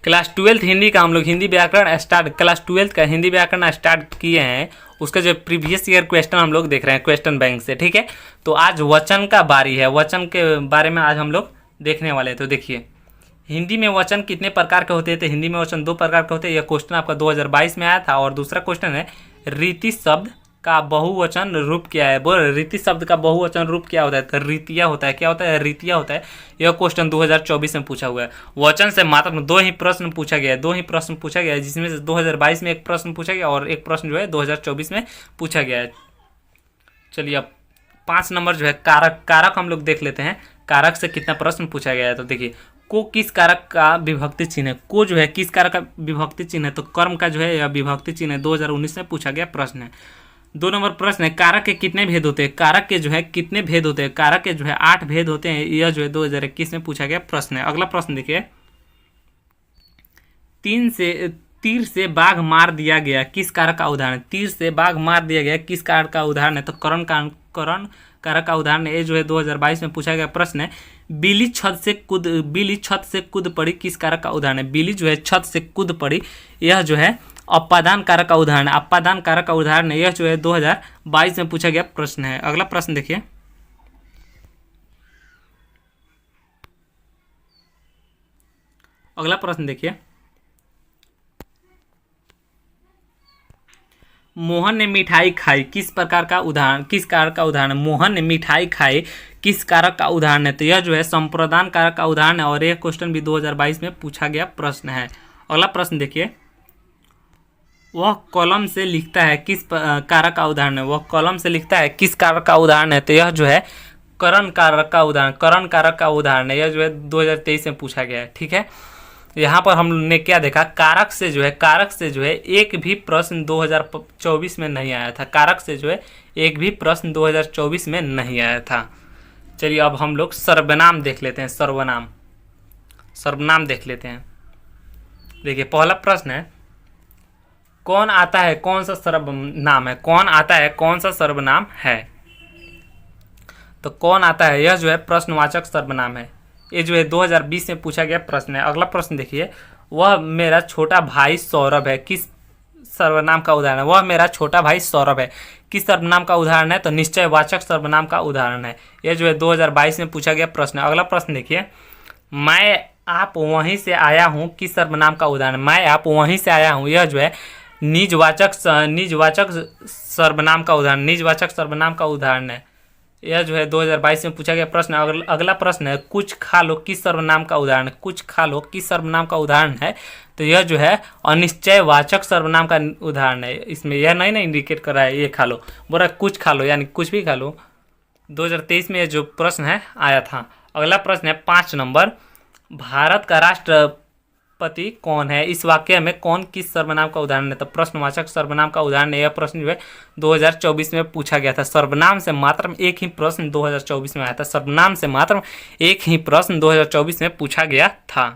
Class 12th Hindi का हम लोग हिंदी व्याकरण स्टार्ट, क्लास 12th का हिंदी व्याकरण स्टार्ट किए हैं। उसका जो प्रीवियस ईयर क्वेश्चन हम लोग देख रहे हैं क्वेश्चन बैंक से, ठीक है। तो आज वचन का बारी है, वचन के बारे में आज हम लोग देखने वाले हैं। तो देखिए, हिंदी में वचन कितने प्रकार के होते हैं? तो हिंदी में वचन 2 प्रकार के होते हैं। यह क्वेश्चन आपका 2022 में आया था। और दूसरा क्वेश्चन है रीति शब्द का बहुवचन रूप क्या है? बोल, रीति शब्द का बहुवचन रूप क्या होता है? तो रीतिया होता है। क्या होता है? रीतिया होता है। यह क्वेश्चन 2024 में पूछा हुआ है। वचन से मात्र 2 ही प्रश्न पूछा गया है, 2 ही प्रश्न पूछा गया है, जिसमें से 2022 में एक प्रश्न पूछा गया और एक प्रश्न जो है 2024 में पूछा गया है। चलिए अब 5 नंबर जो है कारक, कारक हम लोग देख लेते हैं। कारक से कितना प्रश्न पूछा गया है? तो देखिए, को किस कारक का विभक्ति चिन्ह है? को जो है किस कारक का विभक्ति चिन्ह है? तो कर्म का जो है यह विभक्ति चिन्ह है। 2019 में पूछा गया प्रश्न है। 2 नंबर प्रश्न है कारक के कितने भेद होते हैं? कारक के जो है कितने भेद होते हैं? कारक के जो है 8 भेद होते हैं। यह जो है 2021 में पूछा गया प्रश्न है। अगला प्रश्न देखिए, तीर से बाघ मार दिया गया किस कारक का उदाहरण? तीर से बाघ मार दिया गया किस कारक का उदाहरण है? तो करण कारक का उदाहरण है। ये जो है 2022 में पूछा गया प्रश्न है। बिल्ली छत से कूद पड़ी किस कारक का उदाहरण है? बिल्ली जो है छत से कूद पड़ी, यह जो है अपादान कारक का उदाहरण है। अपादान कारक का उदाहरण है। यह जो है 2022 में पूछा गया प्रश्न है। अगला प्रश्न देखिए, अगला प्रश्न देखिए, मोहन ने मिठाई खाई किस प्रकार का उदाहरण, किस कारक का उदाहरण है? मोहन ने मिठाई खाई किस कारक का उदाहरण है? तो यह जो है संप्रदान कारक का उदाहरण है। और यह क्वेश्चन भी 2022 में पूछा गया प्रश्न है। अगला प्रश्न देखिए, वह कलम से लिखता है किस कारक का उदाहरण है? वह कलम से लिखता है किस कारक का उदाहरण है? तो यह जो है करण कारक का उदाहरण, करण कारक का उदाहरण है। यह जो है 2023 में पूछा गया है, ठीक है। यहाँ पर हमने क्या देखा, कारक से जो है एक भी प्रश्न 2024 में नहीं आया था। कारक से जो है एक भी प्रश्न 2024 में नहीं आया था। चलिए अब हम लोग सर्वनाम देख लेते हैं। सर्वनाम देख लेते हैं। देखिए, पहला प्रश्न है कौन आता है कौन सा सर्वनाम है? कौन आता है कौन सा सर्वनाम है? तो कौन आता है यह जो है प्रश्नवाचक सर्वनाम है। ये जो है 2020 में पूछा गया प्रश्न है। अगला प्रश्न देखिए, वह मेरा छोटा भाई सौरभ है किस सर्वनाम का उदाहरण है? वह मेरा छोटा भाई सौरभ है किस सर्वनाम का उदाहरण है? तो निश्चयवाचक सर्वनाम का उदाहरण है। यह जो है 2022 में पूछा गया प्रश्न है। अगला प्रश्न देखिए, मैं आप वहीं से आया हूँ किस सर्वनाम का उदाहरण? मैं आप वहीं से आया हूँ, यह जो है निजवाचक सर्वनाम का उदाहरण, निजवाचक सर्वनाम का उदाहरण है। यह जो है 2022 में पूछा गया प्रश्न। अगला प्रश्न है कुछ खा लो किस सर्वनाम का उदाहरण? कुछ खा लो किस सर्वनाम का उदाहरण है? तो यह जो है अनिश्चयवाचक सर्वनाम का उदाहरण है। इसमें यह नहीं ना इंडिकेट कर रहा है ये खा लो, बोल रहा कुछ खा लो यानी कुछ भी खा लो। 2023 में जो प्रश्न है आया था। अगला प्रश्न है 5 नंबर, भारत का राष्ट्रपति कौन है? इस वाक्य में कौन किस सर्वनाम का उदाहरण है? तो प्रश्नवाचक सर्वनाम का उदाहरण है। यह प्रश्न जो है 2024 में पूछा गया था। सर्वनाम से मात्र एक ही प्रश्न 2024 में आया था। सर्वनाम से मात्र एक ही प्रश्न 2024 में पूछा गया था।